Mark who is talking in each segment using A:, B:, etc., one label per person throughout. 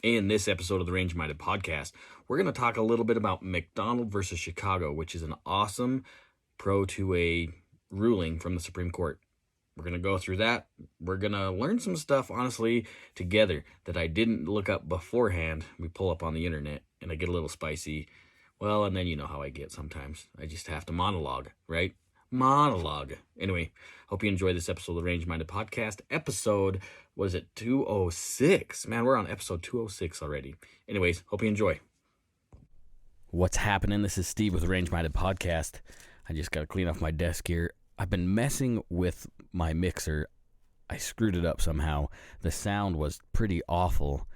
A: In this episode of the Range Minded Podcast, we're going to talk a little bit about McDonald versus Chicago, which is an awesome pro 2A ruling from the Supreme Court. We're going to go through that. We're going to learn some stuff, honestly, together that I didn't look up beforehand. We pull up on the internet, and I get a little spicy. Well, and then you know how I get sometimes. I just have to monologue, right? Monologue. Anyway, hope you enjoy this episode of the Range Minded Podcast. Episode, was it 206? Man, we're on episode 206 already. Anyways, hope you enjoy. What's happening? This is Steve with the Range Minded Podcast. I just got to clean off my desk here. I've been messing with my mixer. I screwed it up somehow. The sound was pretty awful,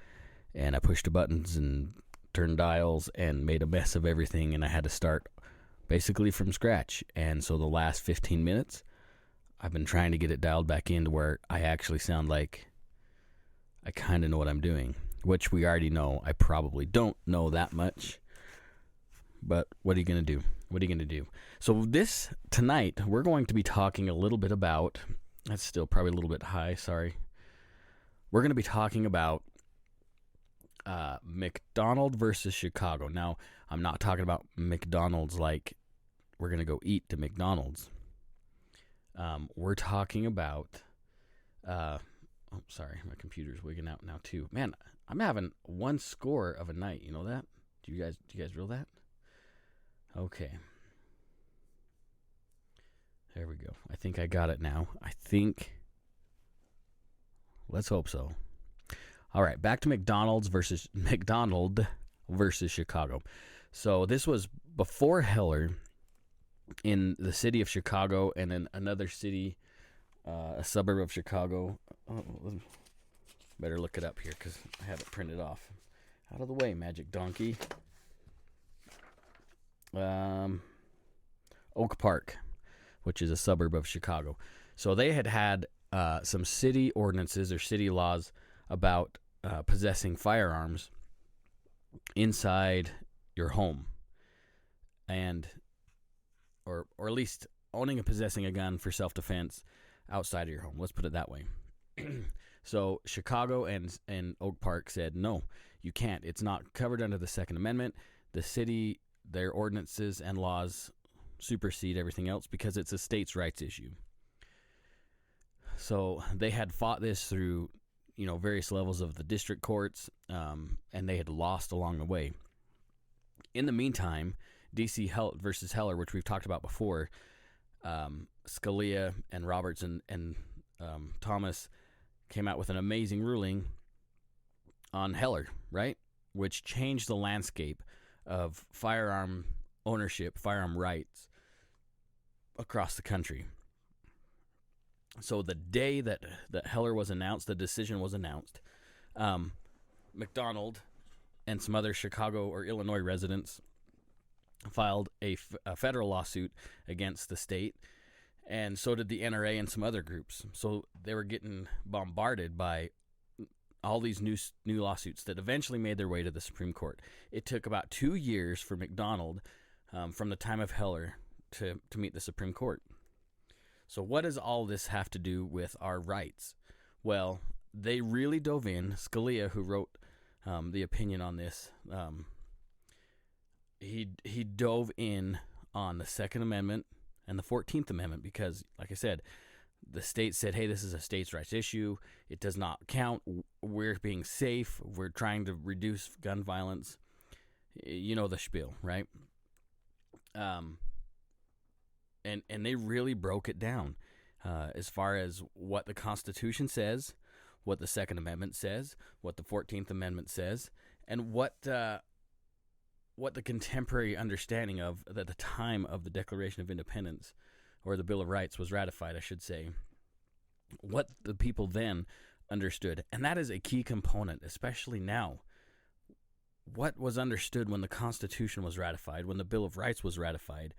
A: and I pushed the buttons and turned dials and made a mess of everything, and I had to start basically from scratch. And so the last 15 minutes, I've been trying to get it dialed back in to where I actually sound like I kind of know what I'm doing, which we already know. I probably don't know that much, but what are you going to do? What are you going to do? So tonight, we're going to be talking a little bit about, that's still probably a little bit high, sorry. We're going to be talking about McDonald versus Chicago. Now, I'm not talking about McDonald's like we're going to go eat to McDonald's. We're talking about, sorry, my computer's wigging out now too. Man, I'm having one score of a night. You know that? Do you guys reel that? Okay. There we go. I think I got it now. Let's hope so. All right, back to McDonald versus Chicago. So this was before Heller in the city of Chicago, and then another city, a suburb of Chicago. Oh, better look it up here because I have it printed off. Out of the way, Magic Donkey. Oak Park, which is a suburb of Chicago. So they had some city ordinances or city laws about possessing firearms inside your home, or at least owning and possessing a gun for self-defense outside of your home. Let's put it that way. So Chicago and Oak Park said, no, you can't. It's not covered under the Second Amendment. The city, their ordinances and laws supersede everything else because it's a states' rights issue. So they had fought this through, various levels of the district courts, and they had lost along the way. In the meantime, D.C. versus Heller, which we've talked about before, Scalia and Roberts and Thomas came out with an amazing ruling on Heller, right? Which changed the landscape of firearm ownership, firearm rights across the country. So the day that Heller was announced, the decision was announced, McDonald and some other Chicago or Illinois residents filed a federal lawsuit against the state, and so did the NRA and some other groups. So they were getting bombarded by all these new lawsuits that eventually made their way to the Supreme Court. It took about 2 years for McDonald, from the time of Heller, to meet the Supreme Court. So what does all this have to do with our rights? Well, they really dove in. Scalia, who wrote the opinion on this, he dove in on the Second Amendment and the 14th Amendment because, like I said, the state said, hey, this is a states' rights issue. It does not count. We're being safe. We're trying to reduce gun violence. You know the spiel, right? And they really broke it down as far as what the Constitution says, what the Second Amendment says, what the 14th Amendment says, and what the contemporary understanding of at the time of the Declaration of Independence, or the Bill of Rights was ratified, I should say, what the people then understood. And that is a key component, especially now. What was understood when the Constitution was ratified, when the Bill of Rights was ratified,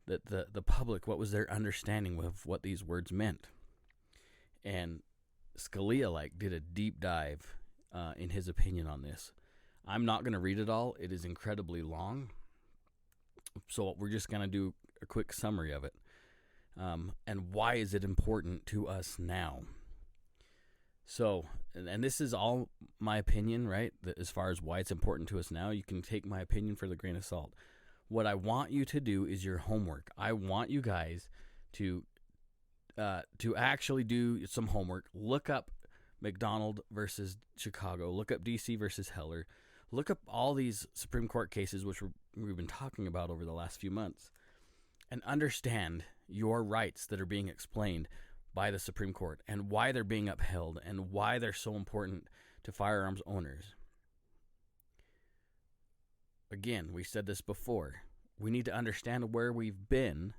A: that the public, what was their understanding of what these words meant? And Scalia did a deep dive in his opinion on this. I'm not going to read it all. It is incredibly long. So we're just going to do a quick summary of it. And why is it important to us now? So, and this is all my opinion, right? As far as why it's important to us now, you can take my opinion for the grain of salt. What I want you to do is your homework. I want you guys to actually do some homework. Look up McDonald versus Chicago. Look up DC versus Heller. Look up all these Supreme Court cases, which we've been talking about over the last few months, and understand your rights that are being explained by the Supreme Court and why they're being upheld and why they're so important to firearms owners. Again, we said this before. We need to understand where we've been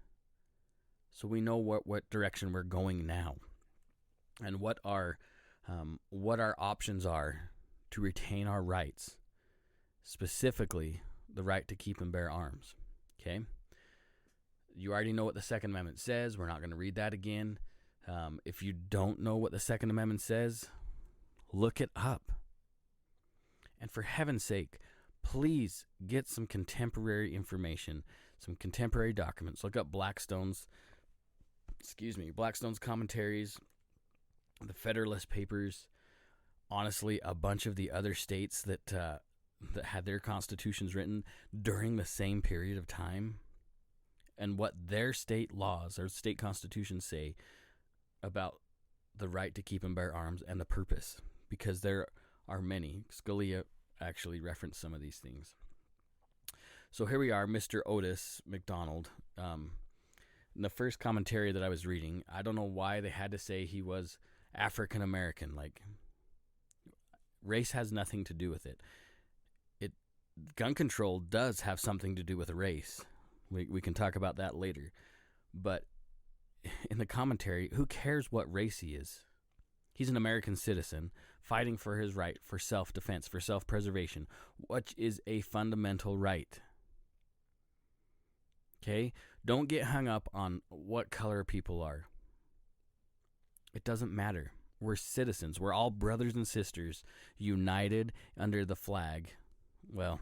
A: so we know what direction we're going now and what our options are to retain our rights, specifically the right to keep and bear arms. Okay? You already know what the Second Amendment says. We're not going to read that again. If you don't know what the Second Amendment says, look it up. And for heaven's sake, please get some contemporary information, some contemporary documents. Look up Blackstone's commentaries, the Federalist Papers. Honestly, a bunch of the other states that had their constitutions written during the same period of time, and what their state laws or state constitutions say about the right to keep and bear arms and the purpose, because there are many. Scalia actually referenced some of these things. So here we are, Mr. Otis McDonald. In the first commentary that I was reading, I don't know why they had to say he was African American. Like, race has nothing to do with it. Gun control does have something to do with race. We can talk about that later. But in the commentary, who cares what race he is? He's an American citizen fighting for his right for self-defense, for self-preservation, which is a fundamental right. Okay? Don't get hung up on what color people are. It doesn't matter. We're citizens. We're all brothers and sisters united under the flag. Well,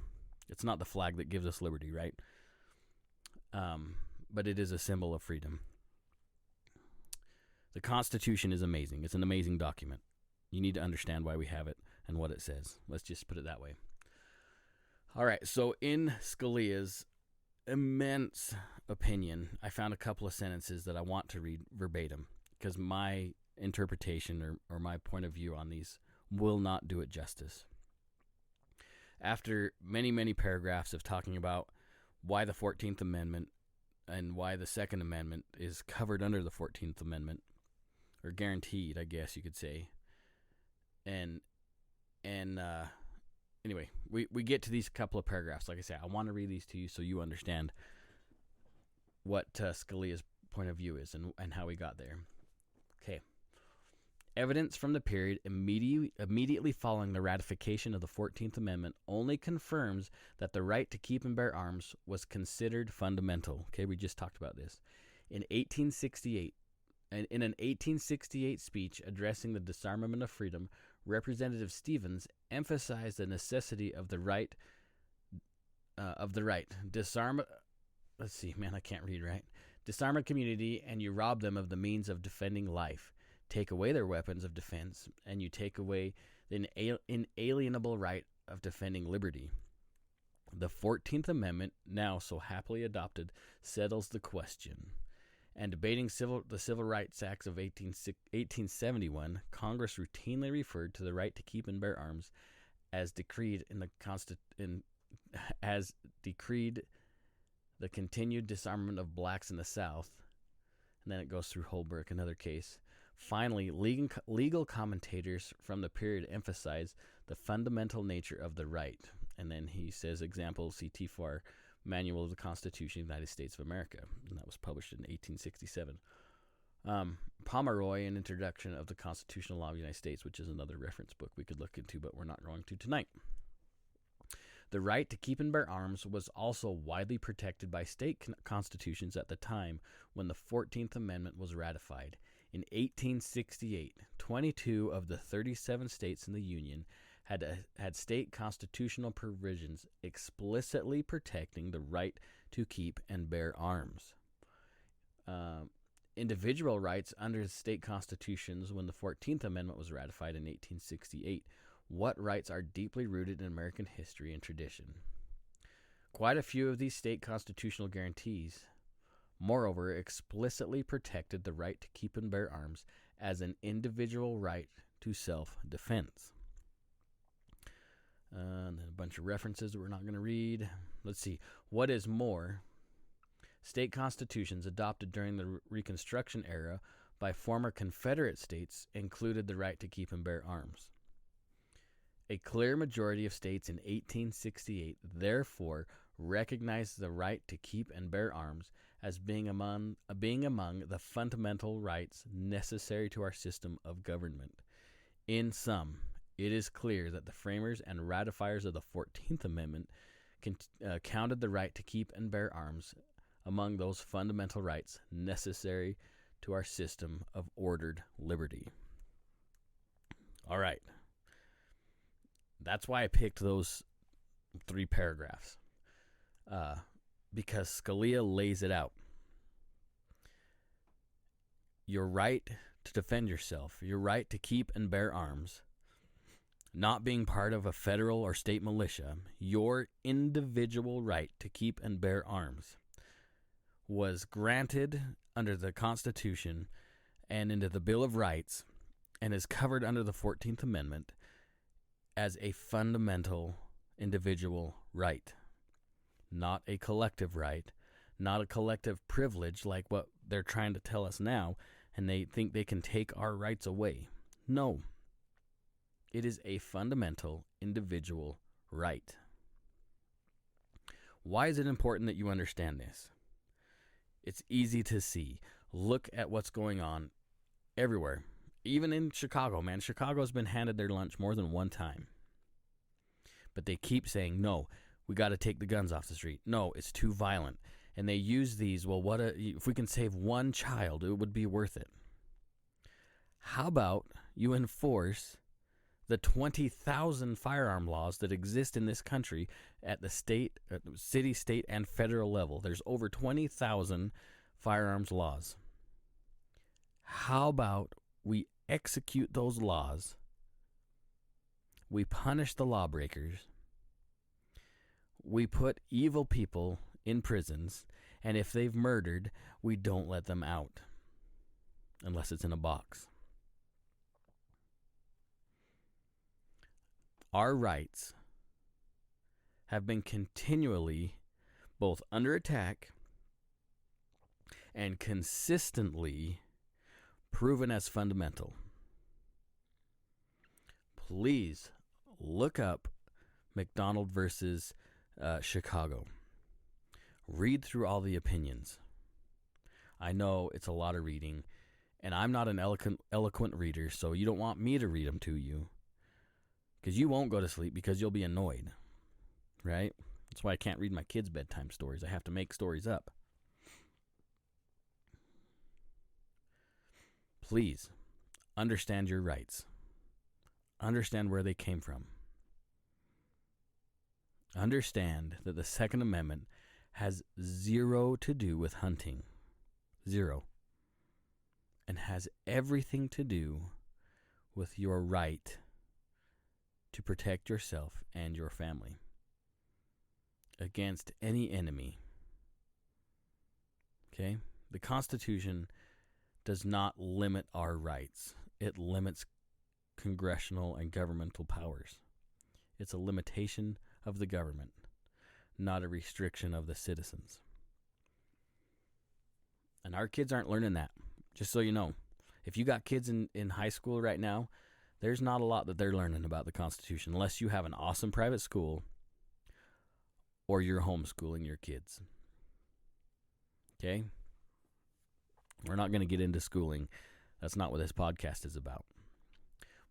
A: it's not the flag that gives us liberty, right? But it is a symbol of freedom. The Constitution is amazing. It's an amazing document. You need to understand why we have it and what it says. Let's just put it that way. All right, so in Scalia's immense opinion, I found a couple of sentences that I want to read verbatim because my interpretation or my point of view on these will not do it justice. After many, many paragraphs of talking about why the 14th Amendment and why the Second Amendment is covered under the 14th Amendment, or guaranteed, I guess you could say. And anyway, we get to these couple of paragraphs. Like I said, I want to read these to you so you understand what Scalia's point of view is and how we got there. Okay. Evidence from the period immediately following the ratification of the 14th Amendment only confirms that the right to keep and bear arms was considered fundamental. Okay, we just talked about this. In an 1868 speech addressing the disarmament of freedom, Representative Stevens emphasized the necessity of the right. Disarm. Let's see, man, I can't read right. Disarm a community, and you rob them of the means of defending life. Take away their weapons of defense, and you take away the inalienable right of defending liberty. The 14th Amendment, now so happily adopted, settles the question. And debating the Civil Rights Acts of 1871, Congress routinely referred to the right to keep and bear arms as decreed the continued disarmament of blacks in the South. And then it goes through Holbrook, another case. Finally, legal commentators from the period emphasize the fundamental nature of the right. And then he says, example, see T4, Manual of the Constitution of the United States of America. And that was published in 1867. Pomeroy, an introduction of the Constitutional Law of the United States, which is another reference book we could look into, but we're not going to tonight. The right to keep and bear arms was also widely protected by state constitutions at the time when the 14th Amendment was ratified. In 1868, 22 of the 37 states in the Union had state constitutional provisions explicitly protecting the right to keep and bear arms.
B: individual rights under the state constitutions when the 14th Amendment was ratified in 1868. What rights are deeply rooted in American history and tradition? Quite a few of these state constitutional guarantees, moreover, explicitly protected the right to keep and bear arms as an individual right to self-defense. And then a bunch of references that we're not going to read. Let's see. What is more, state constitutions adopted during the Reconstruction era by former Confederate states included the right to keep and bear arms. A clear majority of states in 1868 therefore recognized the right to keep and bear arms as being among the fundamental rights necessary to our system of government. In sum, it is clear that the framers and ratifiers of the 14th Amendment counted the right to keep and bear arms among those fundamental rights necessary to our system of ordered liberty. All right. That's why I picked those 3 paragraphs, because Scalia lays it out. Your right to defend yourself, your right to keep and bear arms, not being part of a federal or state militia, your individual right to keep and bear arms was granted under the Constitution and into the Bill of Rights and is covered under the 14th Amendment as a fundamental individual right, not a collective right, not a collective privilege like what they're trying to tell us now, and they think they can take our rights away. No, it is a fundamental individual right. Why is it important that you understand this? It's easy to see. Look at what's going on everywhere. Even in Chicago, man. Chicago's been handed their lunch more than one time. But they keep saying, no, we got to take the guns off the street. No, it's too violent. And they use these, well, if we can save one child, it would be worth it. How about you enforce the 20,000 firearm laws that exist in this country at the state, city, state, and federal level? There's over 20,000 firearms laws. How about we execute those laws? We punish the lawbreakers. We put evil people in prisons, and if they've murdered, we don't let them out unless it's in a box. Our rights have been continually both under attack and consistently proven as fundamental. Please look up McDonald versus Chicago. Read through all the opinions. I know it's a lot of reading, and I'm not an eloquent reader, so you don't want me to read them to you, because you won't go to sleep because you'll be annoyed, right? That's why I can't read my kids' bedtime stories. I have to make stories up. Please understand your rights. Understand where they came from. Understand that the Second Amendment has zero to do with hunting. Zero. And has everything to do with your right to protect yourself and your family against any enemy. Okay? The Constitution does not limit our rights. It limits congressional and governmental powers. It's a limitation of the government, not a restriction of the citizens. And our kids aren't learning that, just so you know. If you got kids in high school right now, there's not a lot that they're learning about the Constitution unless you have an awesome private school or you're homeschooling your kids. Okay? We're not going to get into schooling. That's not what this podcast is about.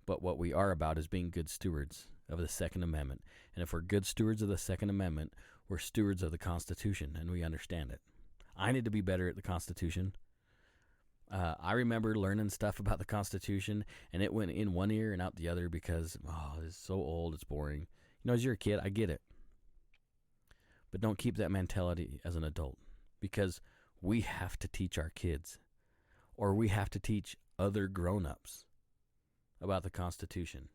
B: But what we are about is being good stewards of the Second Amendment. And if we're good stewards of the Second Amendment, we're stewards of the Constitution, and we understand it. I need to be better at the Constitution. I remember learning stuff about the Constitution, and it went in one ear and out the other because, it's so old, it's boring. You know, as you're a kid, I get it. But don't keep that mentality as an adult, because we have to teach our kids. or we have to teach other grown-ups about the Constitution.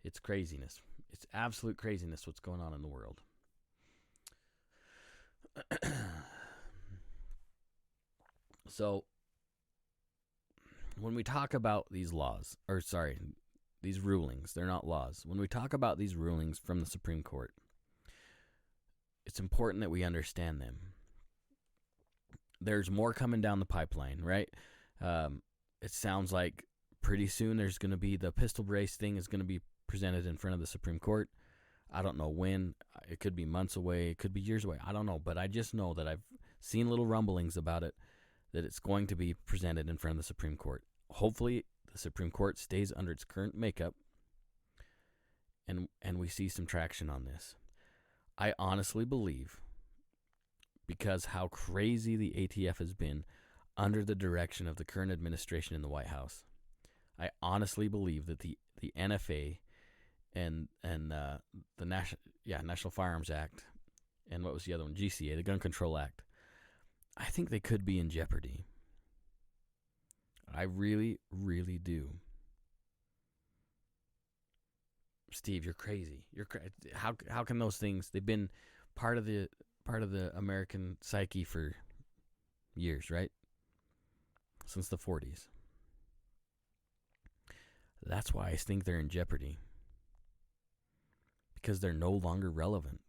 B: It's craziness. It's absolute craziness what's going on in the world. So, when we talk about these these rulings, they're not laws. When we talk about these rulings from the Supreme Court, it's important that we understand them. There's more coming down the pipeline, right? It sounds like pretty soon there's going to be the pistol brace thing is going to be presented in front of the Supreme Court. I don't know when. It could be months away. It could be years away. I don't know. But I just know that I've seen little rumblings about it, that it's going to be presented in front of the Supreme Court. Hopefully, the Supreme Court stays under its current makeup, and we see some traction on this. I honestly believe, because how crazy the ATF has been under the direction of the current administration in the White House, I honestly believe that the NFA and the National Firearms Act, and what was the other one? GCA, the Gun Control Act. I think they could be in jeopardy. I really, really do. Steve, you're crazy. How can those things? They've been part of the American psyche for years, right? Since the 40s. That's why I think they're in jeopardy. Because they're no longer relevant.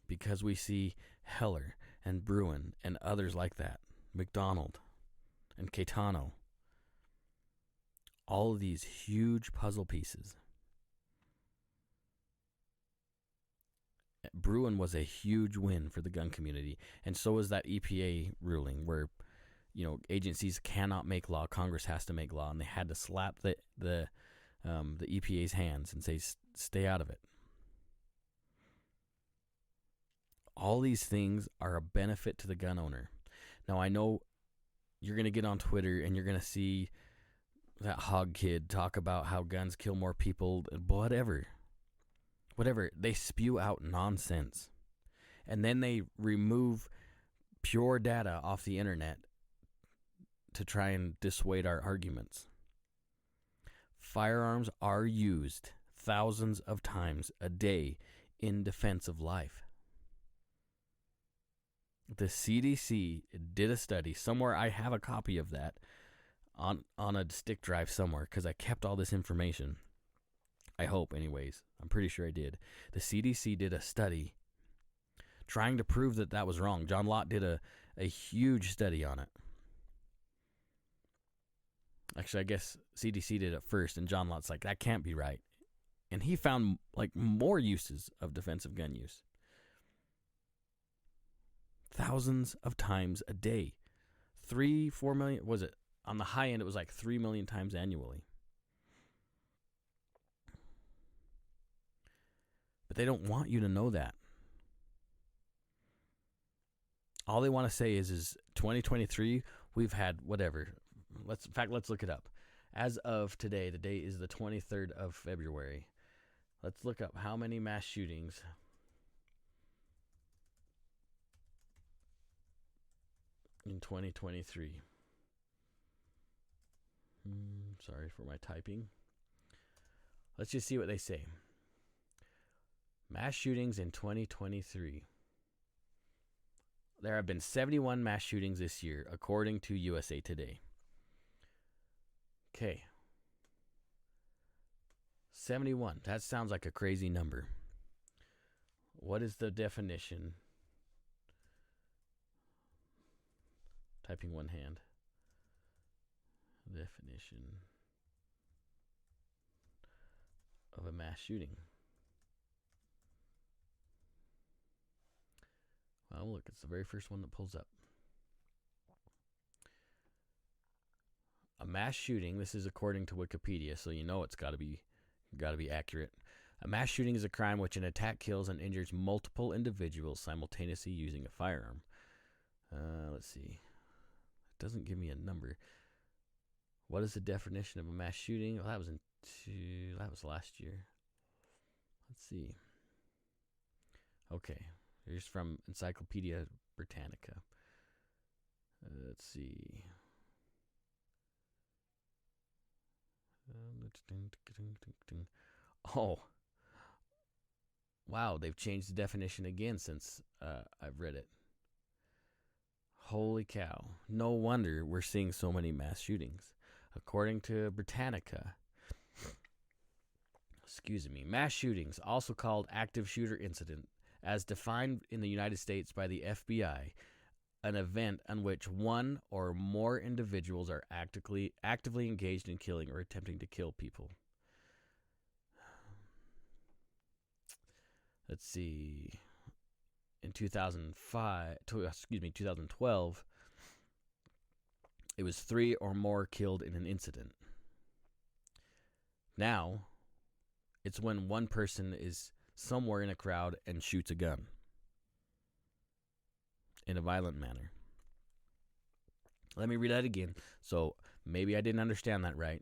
B: Because we see Heller and Bruin and others like that, McDonald and Caetano, all of these huge puzzle pieces. Bruin was a huge win for the gun community, and so is that EPA ruling where, agencies cannot make law, Congress has to make law, and they had to slap the EPA's hands and say, stay out of it. All these things are a benefit to the gun owner. Now, I know you're going to get on Twitter and you're going to see that hog kid talk about how guns kill more people, whatever. They spew out nonsense. And then they remove pure data off the internet to try and dissuade our arguments. Firearms are used thousands of times a day in defense of life. The CDC did a study somewhere. I have a copy of that on a stick drive somewhere because I kept all this information. I hope, anyways. I'm pretty sure I did. The CDC did a study trying to prove that was wrong. John Lott did a huge study on it. Actually, I guess CDC did it first, and John Lott's like, that can't be right. And he found more uses of defensive gun use. Thousands of times a day. 3-4 million, was it? On the high end, it was 3 million times annually. But they don't want you to know that. All they want to say is 2023, we've had whatever. Let's look it up. As of today, the date is the 23rd of February. Let's look up how many mass shootings in 2023. Sorry for my typing. Let's just see what they say. Mass shootings in 2023. There have been 71 mass shootings this year, according to USA Today. Okay. 71. That sounds like a crazy number. What is the definition? Typing one hand. Definition of a mass shooting. Well, look, it's the very first one that pulls up. A mass shooting, this is according to Wikipedia, so you know it's got to be accurate. A mass shooting is a crime which an attack kills and injures multiple individuals simultaneously using a firearm. Let's see. It doesn't give me a number. What is the definition of a mass shooting? Well, that was last year. Let's see. Okay. Here's from Encyclopedia Britannica. Let's see. Oh, wow, they've changed the definition again since I've read it. Holy cow. No wonder we're seeing so many mass shootings. According to Britannica, mass shootings, also called active shooter incident, as defined in the United States by the FBI, an event on which one or more individuals are actively engaged in killing or attempting to kill people. Let's see. In 2012, it was 3 or more killed in an incident. Now, it's when one person is somewhere in a crowd and shoots a gun in a violent manner. Let me read that again. So maybe I didn't understand that right.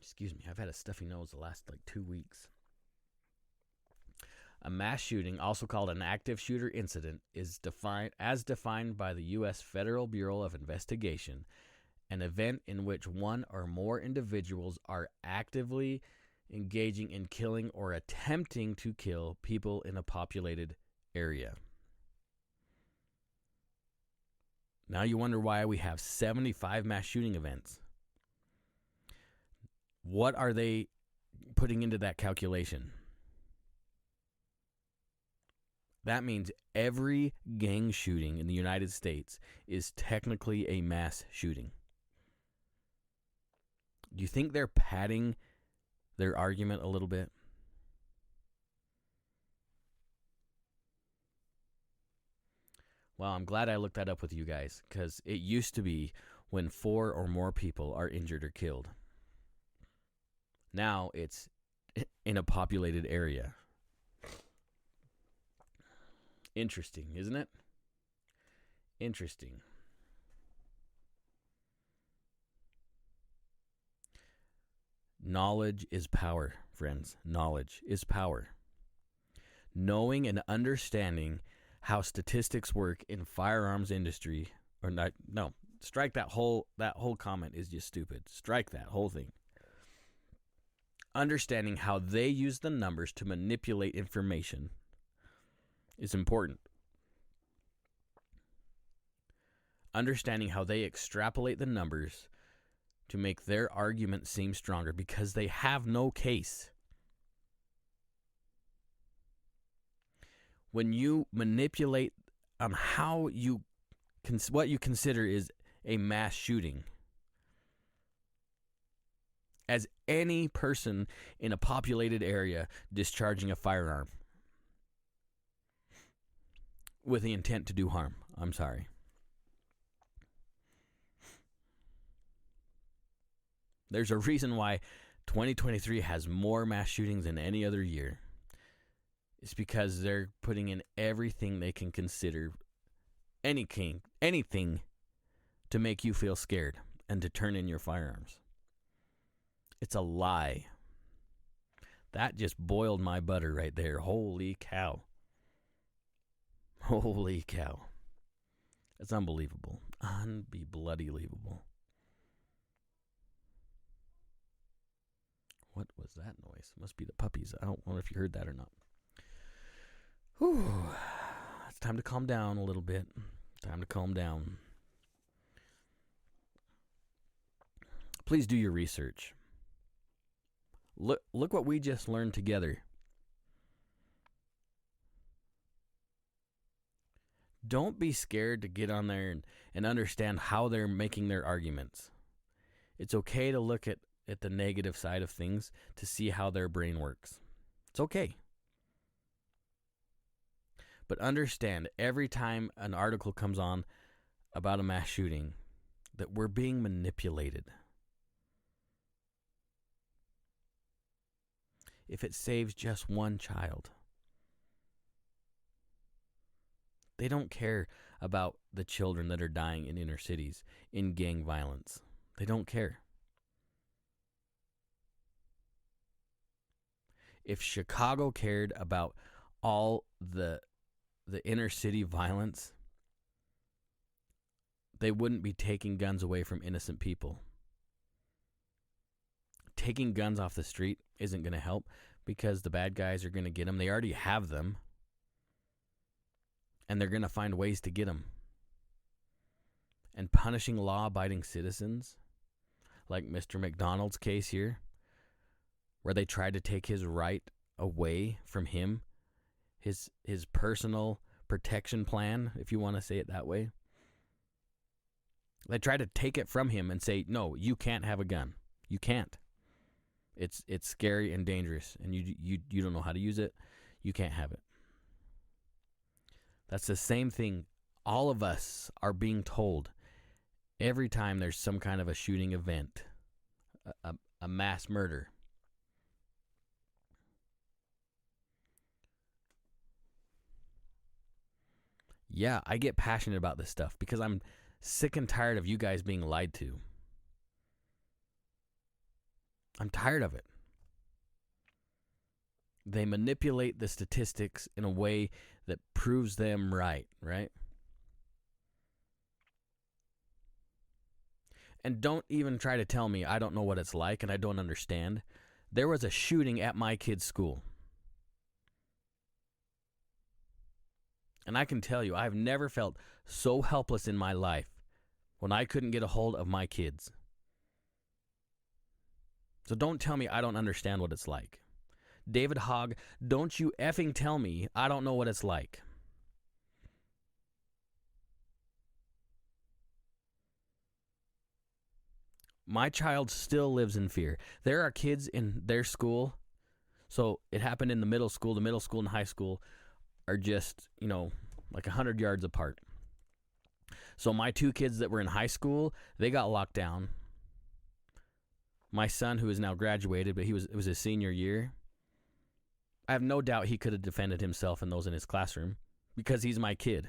B: Excuse me, I've had a stuffy nose the last 2 weeks. A mass shooting, also called an active shooter incident, is defined by the U.S. Federal Bureau of Investigation, an event in which one or more individuals are actively engaging in killing or attempting to kill people in a populated area. Now you wonder why we have 75 mass shooting events. What are they putting into that calculation? That means every gang shooting in the United States is technically a mass shooting. Do you think they're padding their argument a little bit? Well, I'm glad I looked that up with you guys, because it used to be when 4 or more people are injured or killed. Now it's in a populated area. Interesting, isn't it? Interesting. Knowledge is power, friends. Knowledge is power. Knowing and understanding how statistics work in firearms industry, or not, no, strike that whole comment is just stupid. Strike that whole thing. Understanding how they use the numbers to manipulate information is important. Understanding how they extrapolate the numbers to make their argument seem stronger because they have no case. When you manipulate how you what you consider is a mass shooting, as any person in a populated area discharging a firearm with the intent to do harm. I'm sorry. There's a reason why 2023 has more mass shootings than any other year. It's because they're putting in everything they can consider, anything to make you feel scared and to turn in your firearms. It's a lie. That just boiled my butter right there. Holy cow. Holy cow. It's unbelievable. Unbelievable. What was that noise? Must be the puppies. I don't wonder if you heard that or not. Whew. It's time to calm down a little bit. Time to calm down. Please do your research. Look what we just learned together. Don't be scared to get on there and understand how they're making their arguments. It's okay to look at the negative side of things to see how their brain works. It's okay. But understand, every time an article comes on about a mass shooting, that we're being manipulated. If it saves just one child, they don't care about the children that are dying in inner cities in gang violence. They don't care. If Chicago cared about all the inner city violence, they wouldn't be taking guns away from innocent people. Taking guns off the street isn't going to help because the bad guys are going to get them. They already have them. And they're going to find ways to get them. And punishing law-abiding citizens, like Mr. McDonald's case here, where they tried to take his right away from him, his personal protection plan, if you want to say it that way. They tried to take it from him and say, no, you can't have a gun. You can't. It's scary and dangerous, and you don't know how to use it. You can't have it. That's the same thing all of us are being told every time there's some kind of a shooting event, a mass murder. Yeah, I get passionate about this stuff because I'm sick and tired of you guys being lied to. I'm tired of it. They manipulate the statistics in a way that proves them right? And don't even try to tell me I don't know what it's like and I don't understand. There was a shooting at my kid's school. And I can tell you, I've never felt so helpless in my life when I couldn't get a hold of my kids. So don't tell me I don't understand what it's like. David Hogg, don't you effing tell me I don't know what it's like. My child still lives in fear. There are kids in their school. So it happened in the middle school. The middle school and high school are just, like 100 yards apart. So my two kids that were in high school, they got locked down. My son, who is now graduated, but it was his senior year, I have no doubt he could have defended himself and those in his classroom because he's my kid.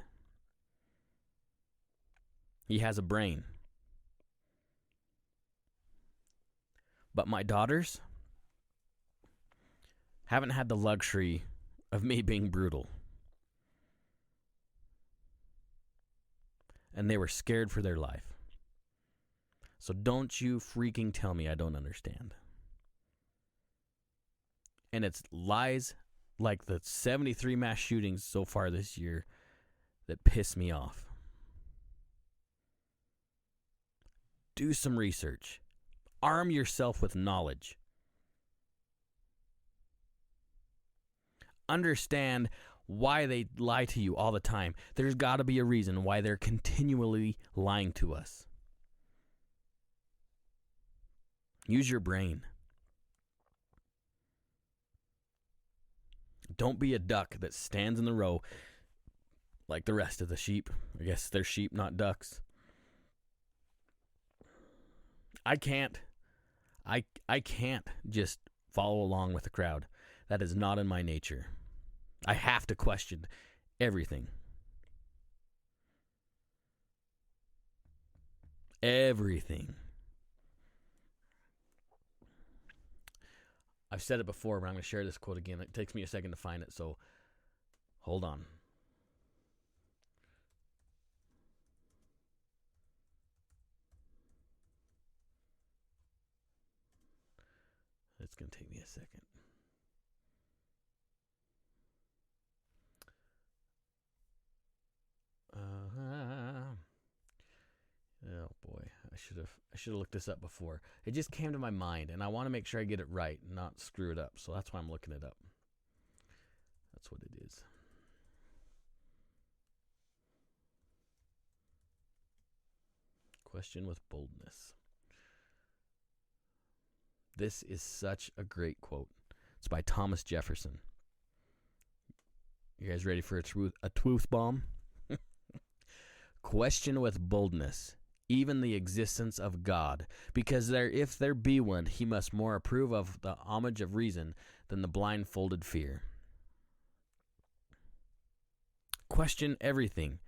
B: He has a brain. But my daughters haven't had the luxury of me being brutal. And they were scared for their life. So don't you freaking tell me I don't understand. And it's lies like the 73 mass shootings so far this year that piss me off. Do some research. Arm yourself with knowledge. Understand why they lie to you all the time. There's got to be a reason why they're continually lying to us. Use your brain. Don't be a duck that stands in the row like the rest of the sheep. I guess they're sheep, not ducks. I can't just follow along with the crowd. That is not in my nature. I have to question everything. Everything. I've said it before, but I'm going to share this quote again. It takes me a second to find it, so hold on. It's going to take me a second. Oh boy, I should have looked this up before. It just came to my mind, and I want to make sure I get it right and not screw it up. So that's why I'm looking it up. That's what it is. Question with boldness. This is such a great quote. It's by Thomas Jefferson. You guys ready for a truth bomb? Question with boldness, even the existence of God, because if there be one, he must more approve of the homage of reason than the blindfolded fear. Question everything.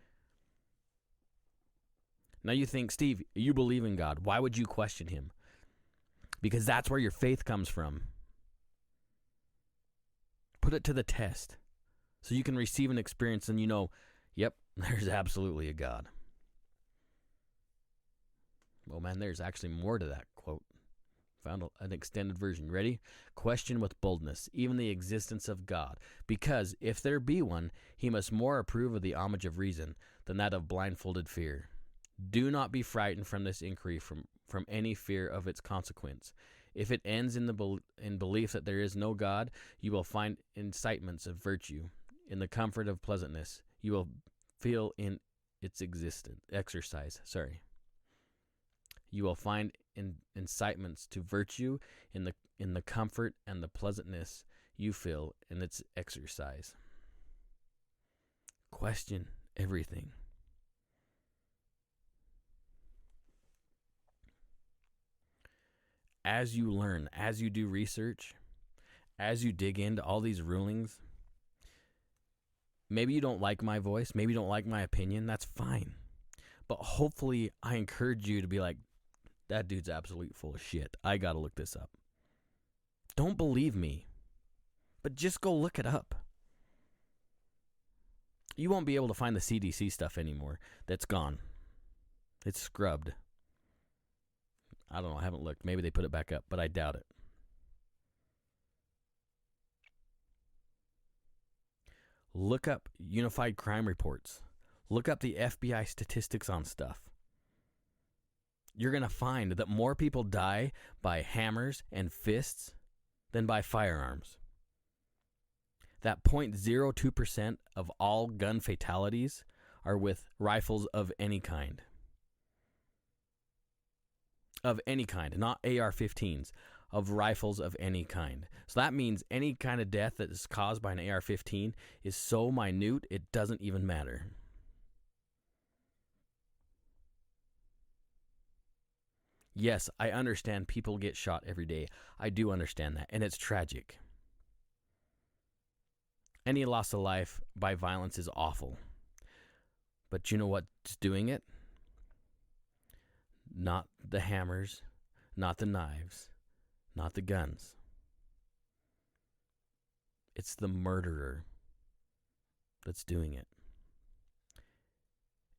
B: Now you think, Steve, you believe in God. Why would you question him? Because that's where your faith comes from. Put it to the test so you can receive an experience and yep, there's absolutely a God. Oh man, there's actually more to that quote. Found an extended version. Ready? Question with boldness, even the existence of God. Because if there be one, he must more approve of the homage of reason than that of blindfolded fear. Do not be frightened from this inquiry from any fear of its consequence. If it ends in belief that there is no God, you will find incitements of virtue. In the comfort of pleasantness, you will feel in its exercise. You will find incitements to virtue in the comfort and the pleasantness you feel in its exercise. Question everything. As you learn, as you do research, as you dig into all these rulings, maybe you don't like my voice, maybe you don't like my opinion, that's fine. But hopefully I encourage you to be like, that dude's absolutely full of shit. I gotta look this up. Don't believe me, but just go look it up. You won't be able to find the CDC stuff anymore. That's gone. It's scrubbed. I don't know. I haven't looked. Maybe they put it back up, but I doubt it. Look up unified crime reports. Look up the FBI statistics on stuff. You're going to find that more people die by hammers and fists than by firearms. That 0.02% of all gun fatalities are with rifles of any kind. Of any kind, not AR-15s, of rifles of any kind. So that means any kind of death that is caused by an AR-15 is so minute it doesn't even matter. Yes, I understand people get shot every day. I do understand that, and it's tragic. Any loss of life by violence is awful. But you know what's doing it? Not the hammers, not the knives, not the guns. It's the murderer that's doing it.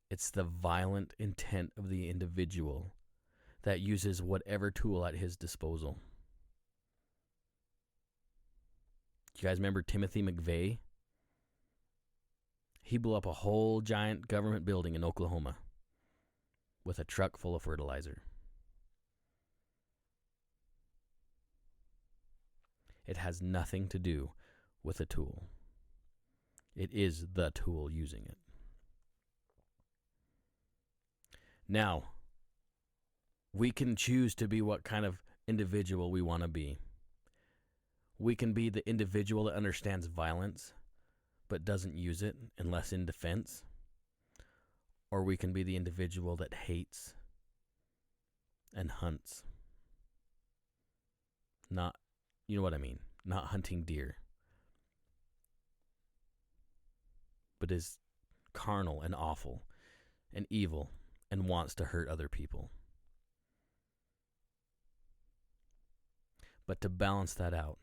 B: It's the violent intent of the individual that uses whatever tool at his disposal. Do you guys remember Timothy McVeigh? He blew up a whole giant government building in Oklahoma with a truck full of fertilizer. It has nothing to do with a tool. It is the tool using it. Now, we can choose to be what kind of individual we want to be. We can be the individual that understands violence but doesn't use it unless in defense. Or we can be the individual that hates and hunts. Not, you know what I mean, not hunting deer, but is carnal and awful and evil and wants to hurt other people. But to balance that out,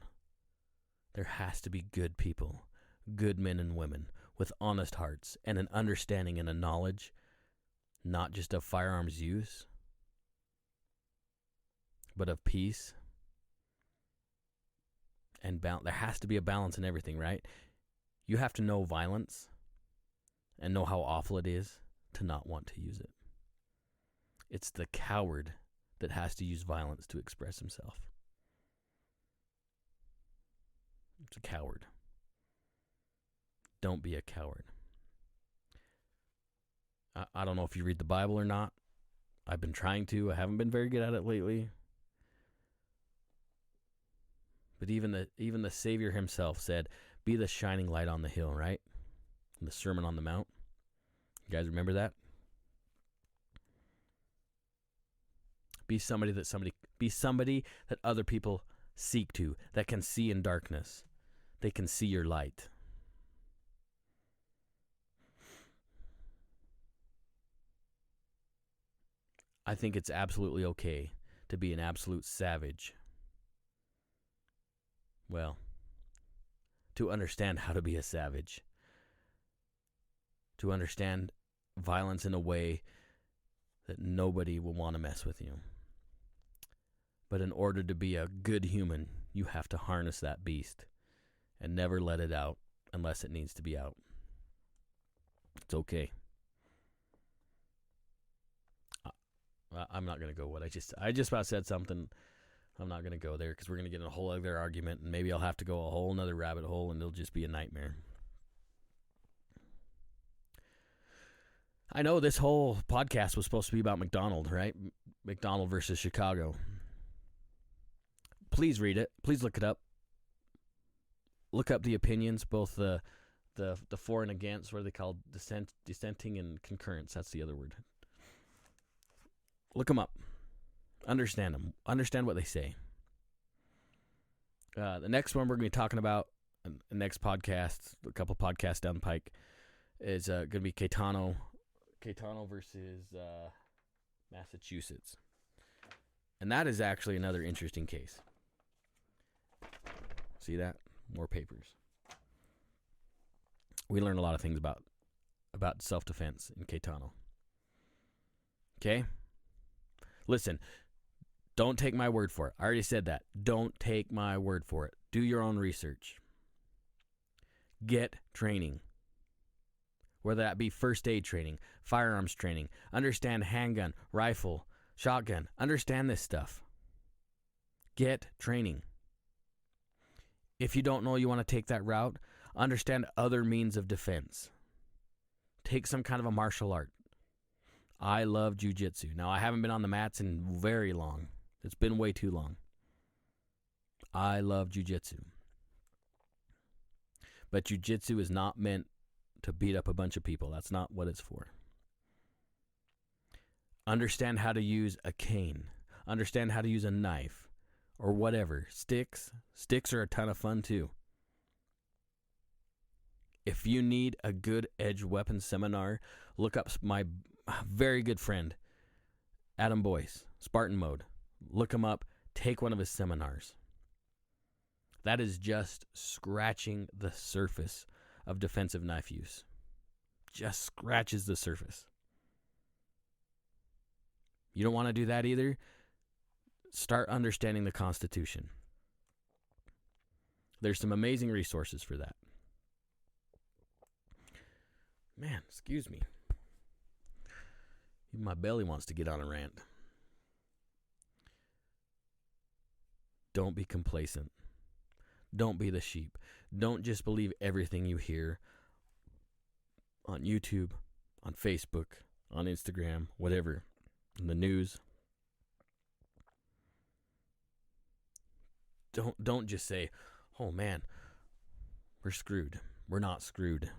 B: there has to be good people, good men and women with honest hearts and an understanding and a knowledge, not just of firearms use, but of peace and balance. There has to be a balance in everything, right? You have to know violence and know how awful it is to not want to use it. It's the coward that has to use violence to express himself. It's a coward. Don't be a coward. I don't know if you read the Bible or not. I've been trying to. I haven't been very good at it lately. But even the Savior himself said, be the shining light on the hill, right? In the Sermon on the Mount. You guys remember that? Be somebody that other people seek to, that can see in darkness. They can see your light. I think it's absolutely okay to be an absolute savage. Well, to understand how to be a savage. To understand violence in a way that nobody will want to mess with you. But in order to be a good human, you have to harness that beast and never let it out unless it needs to be out. It's okay. I'm not going to go what I just about said something. I'm not going to go there because we're going to get in a whole other argument, and maybe I'll have to go a whole nother rabbit hole, and it'll just be a nightmare. I know this whole podcast was supposed to be about McDonald, right? McDonald versus Chicago. Please read it. Please look it up. Look up the opinions, both the for and against, what are they called? Dissenting and concurrence. That's the other word. Look them up. Understand them. Understand what they say. The next one we're going to be talking about, the next podcast, a couple podcasts down the pike, is going to be Caetano versus Massachusetts. And that is actually another interesting case. See that? More papers. We learned a lot of things about self-defense in Caetano. Okay? Listen, don't take my word for it. I already said that. Don't take my word for it. Do your own research. Get training. Whether that be first aid training, firearms training, understand handgun, rifle, shotgun. Understand this stuff. Get training. If you don't know you want to take that route, understand other means of defense. Take some kind of a martial art. I love jiu-jitsu. Now, I haven't been on the mats in very long. It's been way too long. I love jiu-jitsu. But jiu-jitsu is not meant to beat up a bunch of people. That's not what it's for. Understand how to use a cane. Understand how to use a knife. Or whatever. Sticks are a ton of fun too. If you need a good edge weapon seminar, look up my very good friend, Adam Boyce, Spartan Mode. Look him up. Take one of his seminars. That is just scratching the surface of defensive knife use. Just scratches the surface. You don't want to do that either? Start understanding the Constitution. There's some amazing resources for that. Man, excuse me. Even my belly wants to get on a rant. Don't be complacent. Don't be the sheep. Don't just believe everything you hear on YouTube, on Facebook, on Instagram, whatever, in the news. Don't just say, oh man, we're screwed. We're not screwed.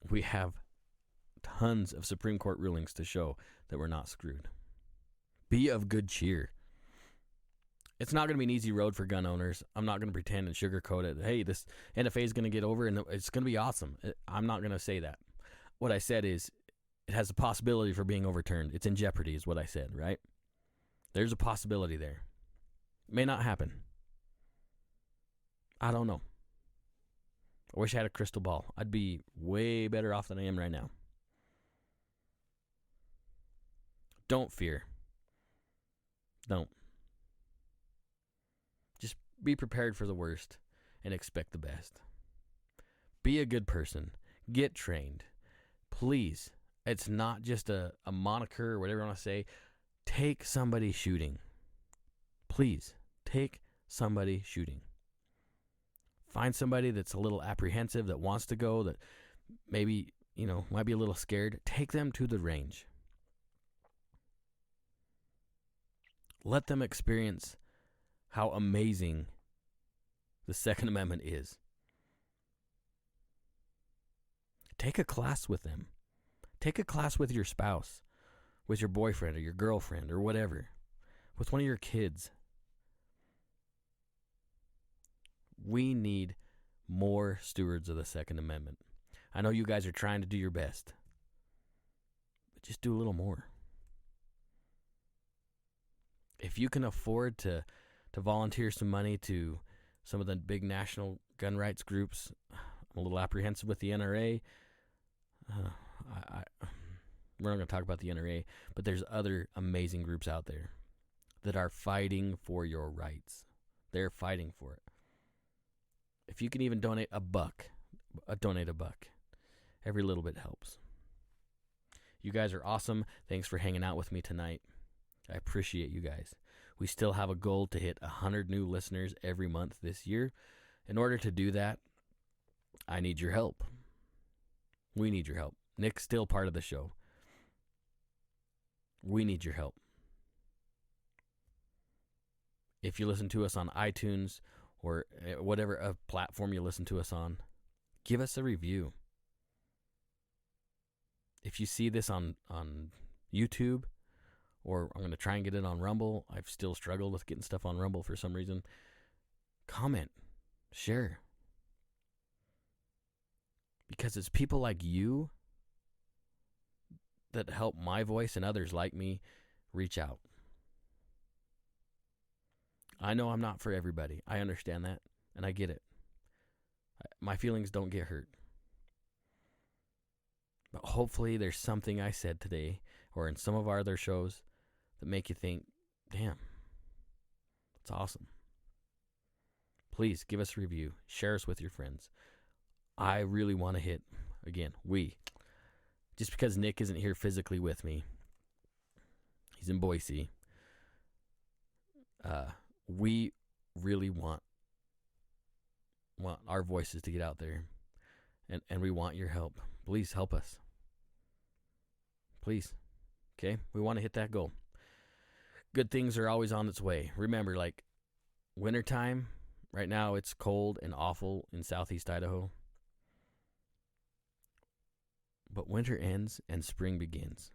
B: We have tons of Supreme Court rulings to show that we're not screwed. Be of good cheer. It's not going to be an easy road for gun owners. I'm not going to pretend and sugarcoat it. Hey, this NFA is going to get over and it's going to be awesome. I'm not going to say that. What I said is it has a possibility for being overturned. It's in jeopardy is what I said, right? There's a possibility there. May not happen. I don't know. I wish I had a crystal ball. I'd be way better off than I am right now. Don't fear. Don't. Just be prepared for the worst and expect the best. Be a good person. Get trained. Please. It's not just a moniker or whatever you want to say. Take somebody shooting. Please, take somebody shooting. Find somebody that's a little apprehensive, that wants to go, that maybe, might be a little scared. Take them to the range. Let them experience how amazing the Second Amendment is. Take a class with them. Take a class with your spouse, with your boyfriend or your girlfriend or whatever, with one of your kids. We need more stewards of the Second Amendment. I know you guys are trying to do your best, but just do a little more. If you can afford to volunteer some money to some of the big national gun rights groups, I'm a little apprehensive with the NRA. We're not going to talk about the NRA, but there's other amazing groups out there that are fighting for your rights. They're fighting for it. If you can even donate a buck. Every little bit helps. You guys are awesome. Thanks for hanging out with me tonight. I appreciate you guys. We still have a goal to hit 100 new listeners every month this year. In order to do that, I need your help. We need your help. Nick's still part of the show. We need your help. If you listen to us on iTunes or whatever platform you listen to us on, give us a review. If you see this on YouTube, or I'm going to try and get it on Rumble. I've still struggled with getting stuff on Rumble for some reason. Comment. Share. Because it's people like you that help my voice and others like me reach out. I know I'm not for everybody. I understand that, and I get it. My feelings don't get hurt. But hopefully there's something I said today or in some of our other shows that make you think, damn, it's awesome. Please give us a review. Share us with your friends. I really want to hit, again, just because Nick isn't here physically with me, he's in Boise, we really want our voices to get out there, and we want your help. Please help us. Please. Okay? We want to hit that goal. Good things are always on its way. Remember, like, wintertime, right now it's cold and awful in southeast Idaho. But winter ends and spring begins.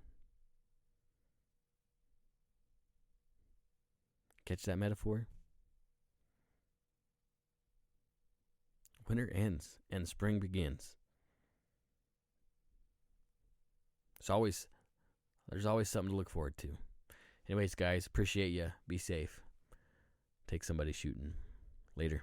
B: Catch that metaphor? Winter ends and spring begins. There's always something to look forward to. Anyways, guys, appreciate you. Be safe. Take somebody shooting. Later.